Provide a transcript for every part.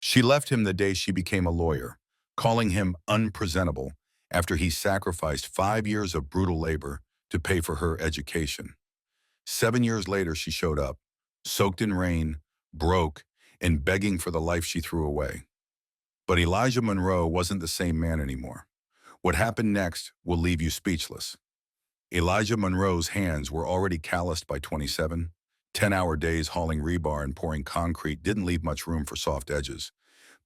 She left him the day she became a lawyer, calling him unpresentable after he sacrificed 5 years of brutal labor to pay for her education. 7 years later, she showed up, soaked in rain, broke, and begging for the life she threw away. But Elijah Monroe wasn't the same man anymore. What happened next will leave you speechless. Elijah Monroe's hands were already calloused by 27. 10-hour days hauling rebar and pouring concrete didn't leave much room for soft edges.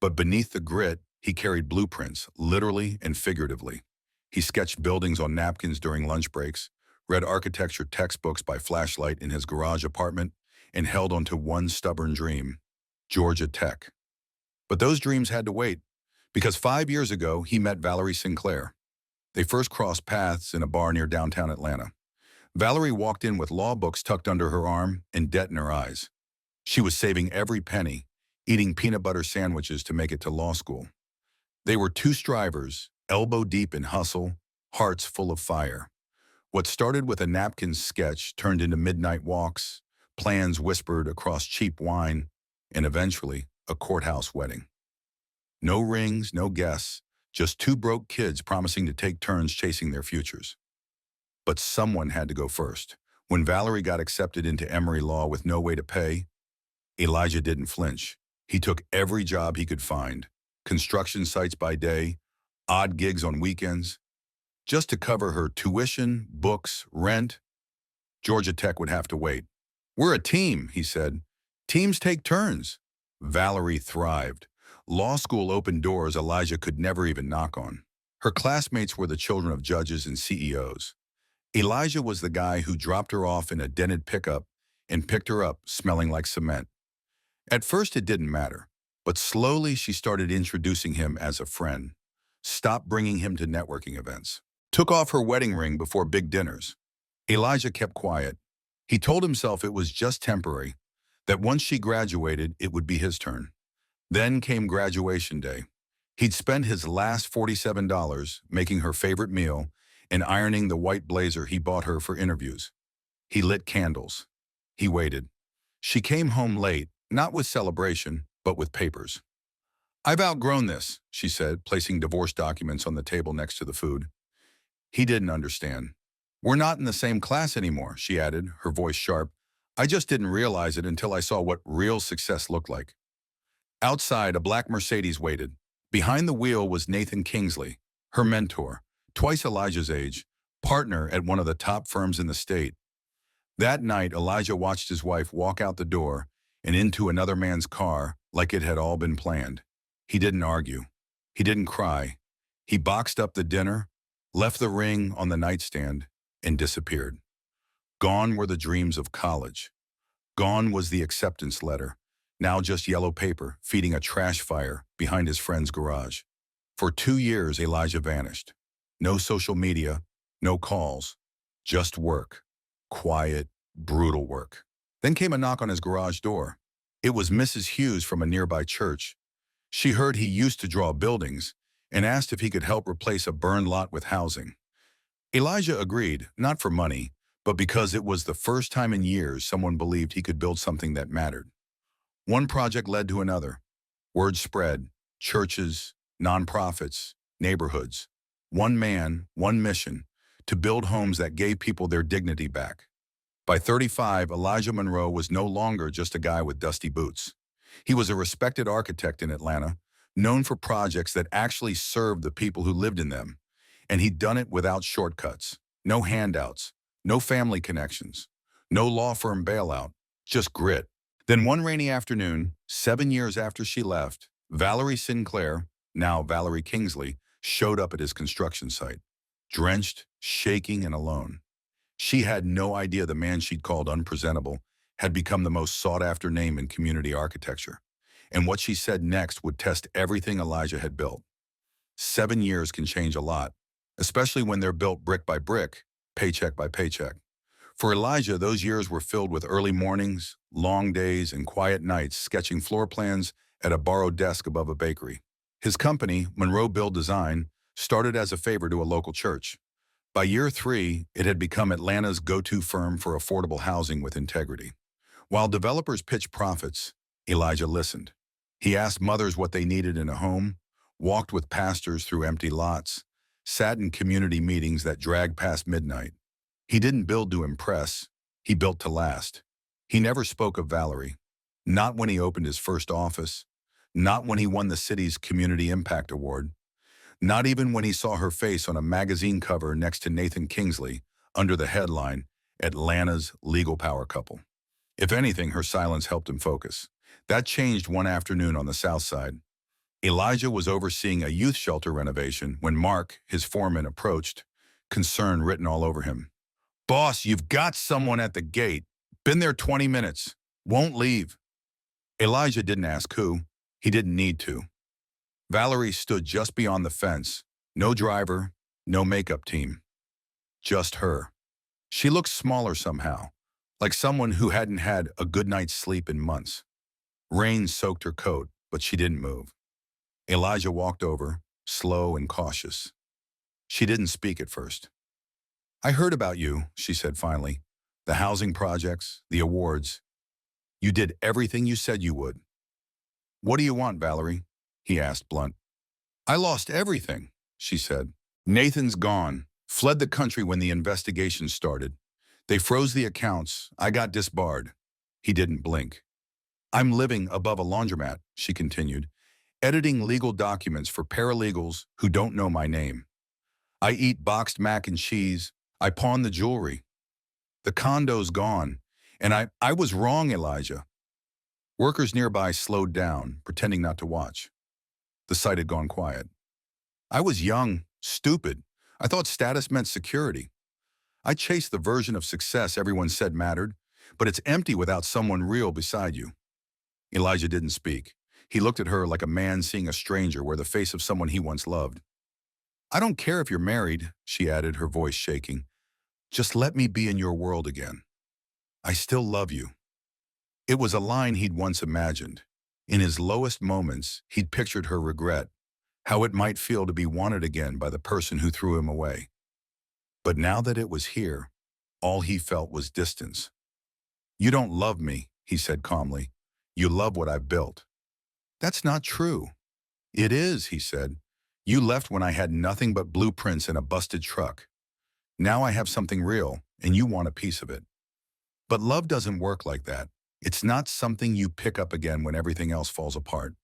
But beneath the grit, he carried blueprints, literally and figuratively. He sketched buildings on napkins during lunch breaks, read architecture textbooks by flashlight in his garage apartment, and held onto one stubborn dream: Georgia Tech. But those dreams had to wait, because 5 years ago, he met Valerie Sinclair. They first crossed paths in a bar near downtown Atlanta. Valerie walked in with law books tucked under her arm and debt in her eyes. She was saving every penny, eating peanut butter sandwiches to make it to law school. They were two strivers, elbow deep in hustle, hearts full of fire. What started with a napkin sketch turned into midnight walks, plans whispered across cheap wine, and eventually a courthouse wedding. No rings, no guests, just two broke kids promising to take turns chasing their futures. But someone had to go first. When Valerie got accepted into Emory Law with no way to pay, Elijah didn't flinch. He took every job he could find, construction sites by day, odd gigs on weekends, just to cover her tuition, books, rent. Georgia Tech would have to wait. "We're a team," he said. "Teams take turns." Valerie thrived. Law school opened doors Elijah could never even knock on. Her classmates were the children of judges and CEOs. Elijah was the guy who dropped her off in a dented pickup and picked her up smelling like cement. At first it didn't matter, but slowly she started introducing him as a friend, stopped bringing him to networking events, took off her wedding ring before big dinners. Elijah kept quiet. He told himself it was just temporary, that once she graduated, it would be his turn. Then came graduation day. He'd spent his last $47 making her favorite meal and ironing the white blazer he bought her for interviews. He lit candles. He waited. She came home late, not with celebration, but with papers. "I've outgrown this," she said, placing divorce documents on the table next to the food. He didn't understand. "We're not in the same class anymore," she added, her voice sharp. "I just didn't realize it until I saw what real success looked like." Outside, a black Mercedes waited. Behind the wheel was Nathan Kingsley, her mentor, twice Elijah's age, partner at one of the top firms in the state. That night, Elijah watched his wife walk out the door and into another man's car like it had all been planned. He didn't argue. He didn't cry. He boxed up the dinner, left the ring on the nightstand, and disappeared. Gone were the dreams of college. Gone was the acceptance letter, now just yellow paper feeding a trash fire behind his friend's garage. For 2 years, Elijah vanished. No social media, no calls, just work. Quiet, brutal work. Then came a knock on his garage door. It was Mrs. Hughes from a nearby church. She heard he used to draw buildings and asked if he could help replace a burned lot with housing. Elijah agreed, not for money, but because it was the first time in years someone believed he could build something that mattered. One project led to another. Word spread: churches, nonprofits, neighborhoods. One man, one mission: to build homes that gave people their dignity back. By 35, Elijah Monroe was no longer just a guy with dusty boots. He was a respected architect in Atlanta, known for projects that actually served the people who lived in them. And he'd done it without shortcuts, no handouts, no family connections, no law firm bailout, just grit. Then one rainy afternoon, 7 years after she left, Valerie Sinclair, now Valerie Kingsley, showed up at his construction site, drenched, shaking, and alone. She had no idea the man she'd called unpresentable had become the most sought-after name in community architecture. And what she said next would test everything Elijah had built. 7 years can change a lot, especially when they're built brick by brick, paycheck by paycheck. For Elijah, those years were filled with early mornings, long days, and quiet nights sketching floor plans at a borrowed desk above a bakery. His company, Monroe Build Design, started as a favor to a local church. By year 3, it had become Atlanta's go-to firm for affordable housing with integrity. While developers pitched profits, Elijah listened. He asked mothers what they needed in a home, walked with pastors through empty lots, sat in community meetings that dragged past midnight. He didn't build to impress, he built to last. He never spoke of Valerie, not when he opened his first office, not when he won the city's Community Impact Award, not even when he saw her face on a magazine cover next to Nathan Kingsley under the headline, Atlanta's Legal Power Couple. If anything, her silence helped him focus. That changed one afternoon on the South Side. Elijah was overseeing a youth shelter renovation when Mark, his foreman, approached, concern written all over him. "Boss, you've got someone at the gate. Been there 20 minutes. Won't leave." Elijah didn't ask who. He didn't need to. Valerie stood just beyond the fence. No driver, no makeup team. Just her. She looked smaller somehow, like someone who hadn't had a good night's sleep in months. Rain soaked her coat, but she didn't move. Elijah walked over, slow and cautious. She didn't speak at first. "I heard about you," she said finally. "The housing projects, the awards. You did everything you said you would." "What do you want, Valerie?" he asked, blunt. "I lost everything," she said. "Nathan's gone. Fled the country when the investigation started. They froze the accounts. I got disbarred." He didn't blink. "I'm living above a laundromat," she continued, "editing legal documents for paralegals who don't know my name. I eat boxed mac and cheese. I pawn the jewelry. The condo's gone. And I was wrong, Elijah." Workers nearby slowed down, pretending not to watch. The site had gone quiet. "I was young, stupid. I thought status meant security. I chased the version of success everyone said mattered, but it's empty without someone real beside you." Elijah didn't speak. He looked at her like a man seeing a stranger wear the face of someone he once loved. "I don't care if you're married," she added, her voice shaking. "Just let me be in your world again. I still love you." It was a line he'd once imagined. In his lowest moments, he'd pictured her regret, how it might feel to be wanted again by the person who threw him away. But now that it was here, all he felt was distance. "You don't love me," he said calmly. "You love what I've built." "That's not true." "It is," he said. "You left when I had nothing but blueprints and a busted truck. Now I have something real, and you want a piece of it. But love doesn't work like that. It's not something you pick up again when everything else falls apart."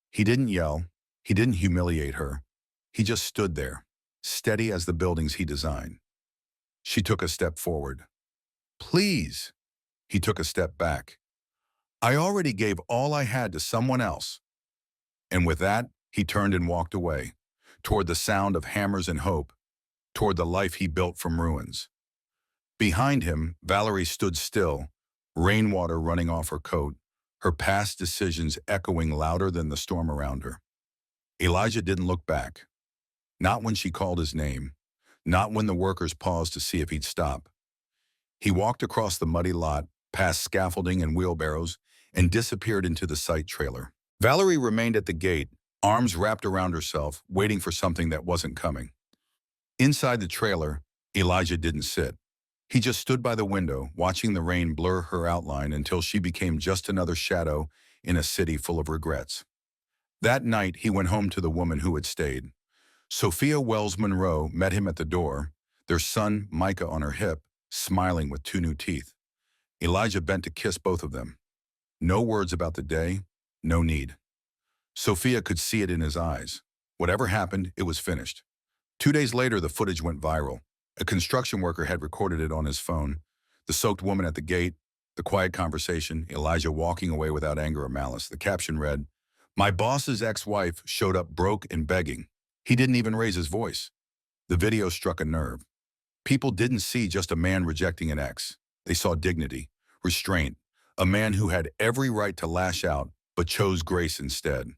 He didn't yell. He didn't humiliate her. He just stood there, steady as the buildings he designed. She took a step forward. "Please." He took a step back. "I already gave all I had to someone else." And with that, he turned and walked away, toward the sound of hammers and hope, toward the life he built from ruins. Behind him, Valerie stood still, rainwater running off her coat, her past decisions echoing louder than the storm around her. Elijah didn't look back. Not when she called his name. Not when the workers paused to see if he'd stop. He walked across the muddy lot, past scaffolding and wheelbarrows, and disappeared into the site trailer. Valerie remained at the gate, arms wrapped around herself, waiting for something that wasn't coming. Inside the trailer, Elijah didn't sit. He just stood by the window, watching the rain blur her outline until she became just another shadow in a city full of regrets. That night, he went home to the woman who had stayed. Sophia Wells Monroe met him at the door, their son, Micah, on her hip, smiling with two new teeth. Elijah bent to kiss both of them. No words about the day, no need. Sophia could see it in his eyes. Whatever happened, it was finished. 2 days later, the footage went viral. A construction worker had recorded it on his phone. The soaked woman at the gate, the quiet conversation, Elijah walking away without anger or malice. The caption read, "My boss's ex-wife showed up broke and begging. He didn't even raise his voice." The video struck a nerve. People didn't see just a man rejecting an ex. They saw dignity, restraint, a man who had every right to lash out, but chose grace instead.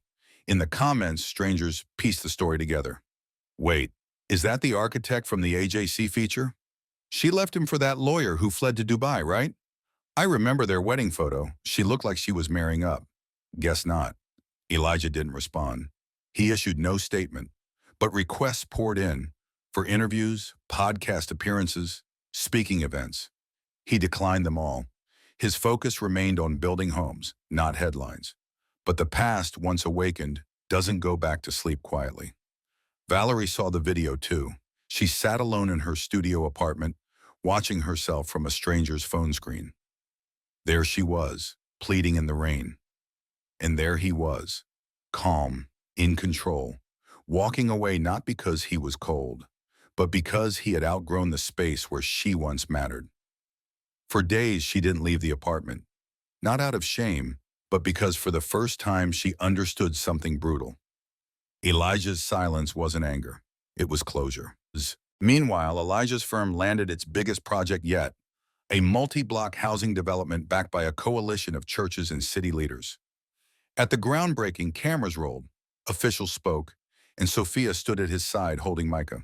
In the comments, strangers pieced the story together. "Wait, is that the architect from the AJC feature? She left him for that lawyer who fled to Dubai, right? I remember their wedding photo. She looked like she was marrying up." "Guess not." Elijah didn't respond. He issued no statement, but requests poured in for interviews, podcast appearances, speaking events. He declined them all. His focus remained on building homes, not headlines. But the past, once awakened, doesn't go back to sleep quietly. Valerie saw the video too. She sat alone in her studio apartment, watching herself from a stranger's phone screen. There she was, pleading in the rain. And there he was, calm, in control, walking away not because he was cold, but because he had outgrown the space where she once mattered. For days she didn't leave the apartment, not out of shame, but because for the first time she understood something brutal. Elijah's silence wasn't anger. It was closure. Meanwhile, Elijah's firm landed its biggest project yet, a multi-block housing development backed by a coalition of churches and city leaders. At the groundbreaking, cameras rolled, officials spoke, and Sophia stood at his side holding Micah.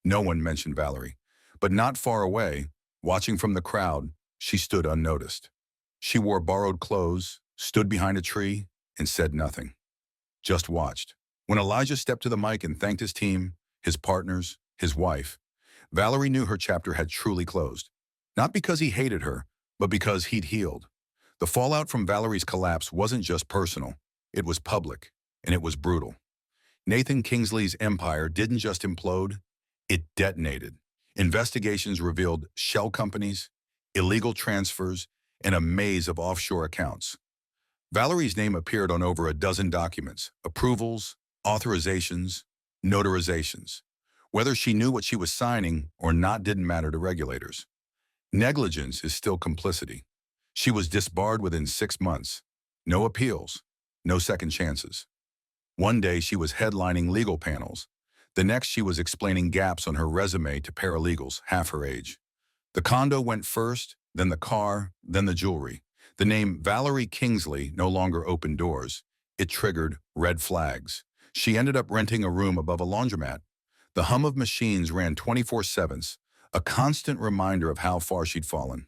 No one mentioned Valerie, but not far away, watching from the crowd, she stood unnoticed. She wore borrowed clothes, stood behind a tree, and said nothing. Just watched. When Elijah stepped to the mic and thanked his team, his partners, his wife, Valerie knew her chapter had truly closed. Not because he hated her, but because he'd healed. The fallout from Valerie's collapse wasn't just personal. It was public, and it was brutal. Nathan Kingsley's empire didn't just implode, it detonated. Investigations revealed shell companies, illegal transfers, and a maze of offshore accounts. Valerie's name appeared on over a dozen documents, approvals, authorizations, notarizations. Whether she knew what she was signing or not didn't matter to regulators. Negligence is still complicity. She was disbarred within 6 months. No appeals, no second chances. One day she was headlining legal panels. The next she was explaining gaps on her resume to paralegals half her age. The condo went first, then the car, then the jewelry. The name Valerie Kingsley no longer opened doors. It triggered red flags. She ended up renting a room above a laundromat. The hum of machines ran 24/7, a constant reminder of how far she'd fallen.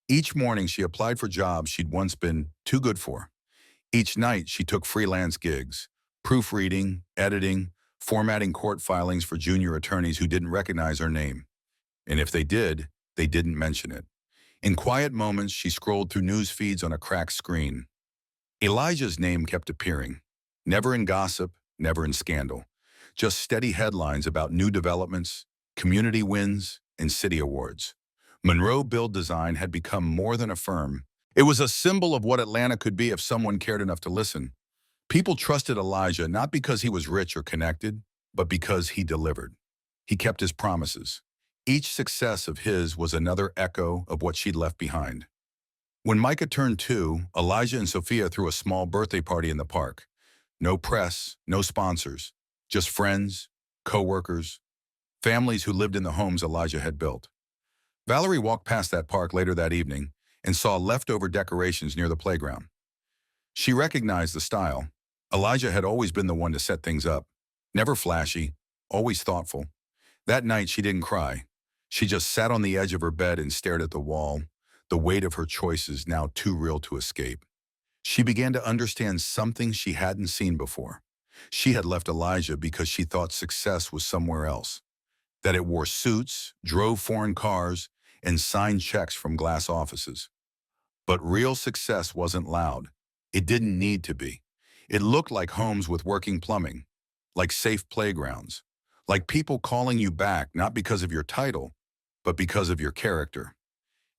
Each morning she applied for jobs she'd once been too good for. Each night she took freelance gigs, proofreading, editing, formatting court filings for junior attorneys who didn't recognize her name. And if they did, they didn't mention it. In quiet moments, she scrolled through news feeds on a cracked screen. Elijah's name kept appearing, never in gossip, never in scandal, just steady headlines about new developments, community wins, and city awards. Monroe Build Design had become more than a firm. It was a symbol of what Atlanta could be if someone cared enough to listen. People trusted Elijah not because he was rich or connected, but because he delivered. He kept his promises. Each success of his was another echo of what she'd left behind. When Micah turned 2, Elijah and Sophia threw a small birthday party in the park. No press, no sponsors, just friends, co-workers, families who lived in the homes Elijah had built. Valerie walked past that park later that evening and saw leftover decorations near the playground. She recognized the style. Elijah had always been the one to set things up. Never flashy, always thoughtful. That night she didn't cry. She just sat on the edge of her bed and stared at the wall, the weight of her choices now too real to escape. She began to understand something she hadn't seen before. She had left Elijah because she thought success was somewhere else. That it wore suits, drove foreign cars, and signed checks from glass offices. But real success wasn't loud. It didn't need to be. It looked like homes with working plumbing, like safe playgrounds, like people calling you back not because of your title, but because of your character.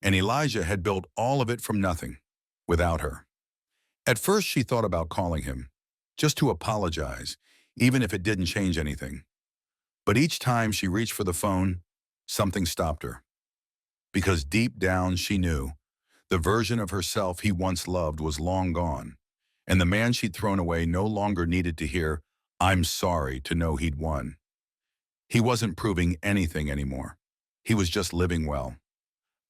And Elijah had built all of it from nothing, without her. At first she thought about calling him, just to apologize, even if it didn't change anything. But each time she reached for the phone, something stopped her. Because deep down she knew the version of herself he once loved was long gone, and the man she'd thrown away no longer needed to hear, "I'm sorry," to know he'd won. He wasn't proving anything anymore. He was just living well.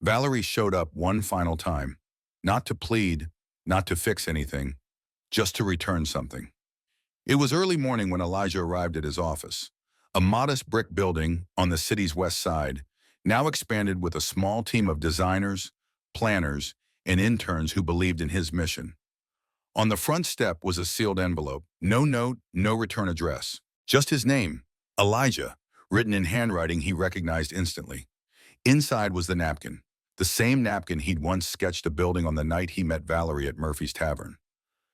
Valerie showed up one final time, not to plead, not to fix anything, just to return something. It was early morning when Elijah arrived at his office, a modest brick building on the city's west side, now expanded with a small team of designers, planners, and interns who believed in his mission. On the front step was a sealed envelope, no note, no return address, just his name, Elijah, written in handwriting he recognized instantly. Inside was the napkin, the same napkin he'd once sketched a building on the night he met Valerie at Murphy's Tavern.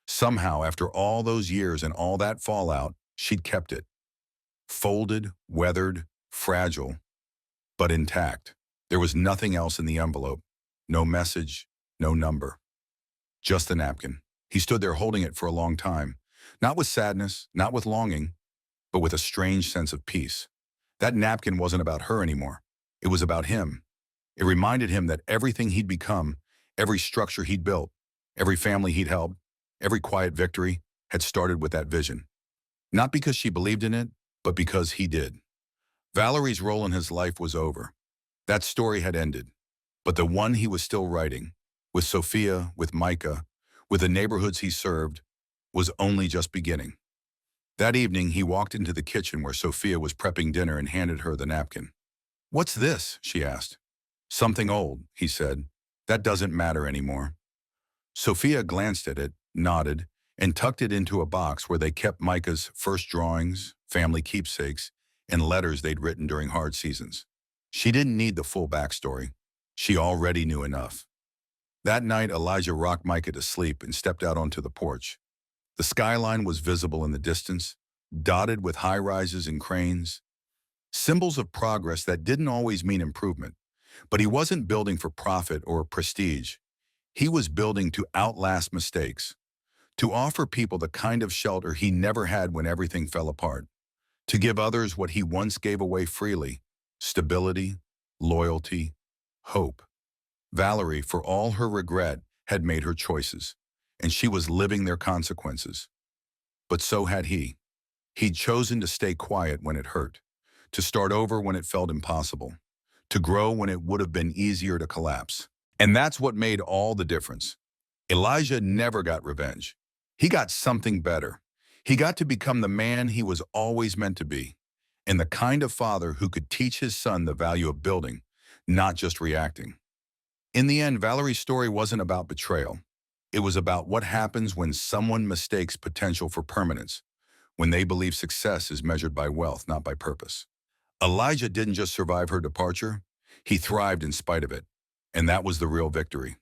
Somehow, after all those years and all that fallout, she'd kept it. Folded, weathered, fragile, but intact. There was nothing else in the envelope. No message, no number. Just the napkin. He stood there holding it for a long time. Not with sadness, not with longing, but with a strange sense of peace. That napkin wasn't about her anymore. It was about him. It reminded him that everything he'd become, every structure he'd built, every family he'd helped, every quiet victory had started with that vision. Not because she believed in it, but because he did. Valerie's role in his life was over. That story had ended. But the one he was still writing, with Sophia, with Micah, with the neighborhoods he served, was only just beginning. That evening, he walked into the kitchen where Sophia was prepping dinner and handed her the napkin. "What's this?" she asked. "Something old," he said. "That doesn't matter anymore." Sophia glanced at it, nodded, and tucked it into a box where they kept Micah's first drawings, family keepsakes, and letters they'd written during hard seasons. She didn't need the full backstory. She already knew enough. That night, Elijah rocked Micah to sleep and stepped out onto the porch. The skyline was visible in the distance, dotted with high-rises and cranes, symbols of progress that didn't always mean improvement. But he wasn't building for profit or prestige. He was building to outlast mistakes, to offer people the kind of shelter he never had when everything fell apart, to give others what he once gave away freely: stability, loyalty, hope. Valerie, for all her regret, had made her choices, and she was living their consequences. But so had he. He'd chosen to stay quiet when it hurt, to start over when it felt impossible, to grow when it would have been easier to collapse. And that's what made all the difference. Elijah never got revenge. He got something better. He got to become the man he was always meant to be, and the kind of father who could teach his son the value of building, not just reacting. In the end, Valerie's story wasn't about betrayal. It was about what happens when someone mistakes potential for permanence, when they believe success is measured by wealth, not by purpose. Elijah didn't just survive her departure, he thrived in spite of it. And that was the real victory.